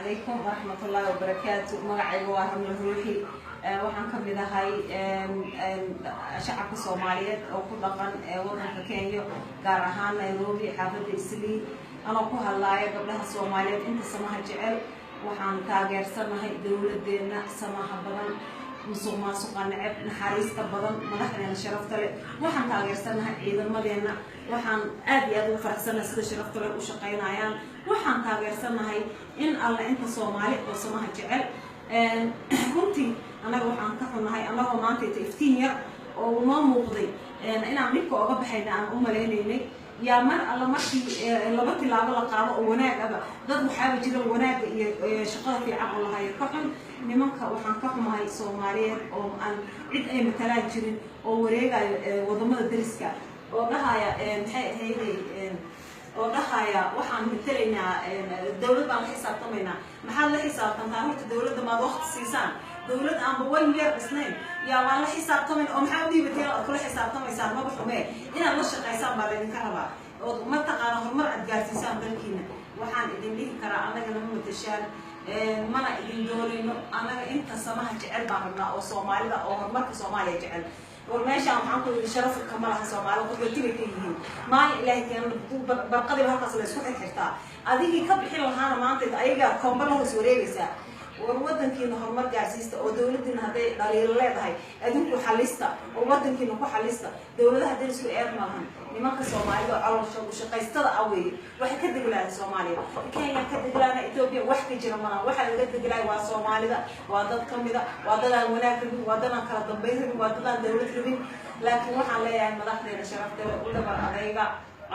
عليكم ورحمة الله وبركاته. مقعي وهم الروحي waxaan ka mid ahay shacabka Soomaaliyeed oo ku dhaqan wadanka Kenya gaar ahaan Nairobi xaafadda Islii anoo ku hadlayo gabdhaha Soomaaliyeed inta samaha jecel waxaan taageersanahay dawladeena samaha badan musuqmaasuqa nacab naxariista badan madaxdeena sharafta leh waxaan taageersanahay ciidamadeena waxaan aad iyo aad u faraxsanahay sida sharafta leh u shaqeynayaan waxaan taageersanahay in alla inta Soomaali oo samaha jecel runtii anaga waxaan ka xunahay anagoo maanta iftiin yar oo noo muuqday inaan dhibka uga baxayna aan u maleynaynay yaa mar alla markii laba tilaabo la qaado oo wanaag aba dad waxaa jira wanaag iyo shaqada fiican oo lahayo ka xun nimanka waxaan ka xumahay Soomaaliyeed oo aan cid ay matalaan jirin oo wareegayo wadamada dariska oo dhahaya maxay ahayd oo dhahaya waxaan matalaynaa dawladda aan xisaabtamaynaa maxaa la xisaabtantaa horta dawladda maad waqti siisaan dawlad aan one year dhisnayn yaa waan la xisaabtamayn oo maxaa u dhiibatay oo kula xisaabtamaysaan maba xumee inaad la shaqaysaan baa laydinka rabaa oo ma taqaana horumar aad gaarsiisaan dalkiina waxaan idin dhihi karaa annagana ma matashaan mana idin doonayno annaga inta samaha jecel baan rabnaa oo Soomaalida oo horumarka Soomaaliya jecel والماشي عم حنقول الشرف كمال حسن على قدرة تيجي ما إلهي كان برقدي بهالقصة اللي سكوت حرتها هذيك كم حلو هانا ما أنت أيجا كمبلا سوري بس وودن كينو هرمر جالسيستا ودولتنا هذي دليل الله هاي أدينكو حليستا وودن كينو كو حليستا دولة هذي سو إيرماهن لما كسومالي على شقيستا قوي واحد كده جلاد سومالي كان كده جلاد إثيوبيا واحد جرمانا واحد كده جلاد وسومالي ذا وادد كم ذا وادد المناخ وادد كلا ضبيه وادد دولة ربي لكن واحد لا يعني مدخل شرفت ولا برأيها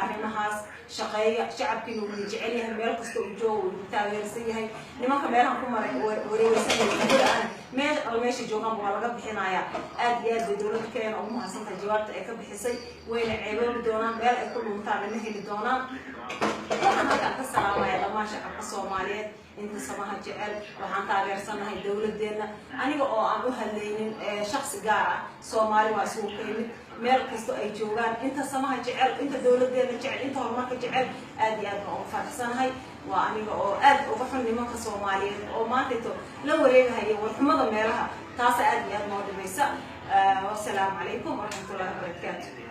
arrimahaas shaqeeya shacabkiina uu jecel yahay meel kasta uu joogo uu taageersan yahay nimanka meelaha ku maray wareegaysan meesha joogaan waa laga bixinayaa aad iyo aad dawladda Kenya ugu mahadsantahay jawaabta ay ka bixisay wayna ceeboobi doonaan meel ay ku dhuntaan lama heli doonaan waxaan halkaan ka salaamayaa dhammaan shacabka Soomaaliyeed inta samaha jecel waxaan taageersanahay dawladeena aniga oo aan u hadlaynin shakhsi gaar ah Soomaali waa soo keenay meel kasta ay joogaan inta samaha jecel inta dawladeena jecel inta horumarka jecel aad iyo aad baan u faraxsanahay waa aniga oo aad uga xun nimanka Soomaaliyeed oo maanta la wareegayo warxumada meelaha taas aad iyo aad noo dhibaysa wassalaamu calaykum waraxmatullaahi wabarakaatuh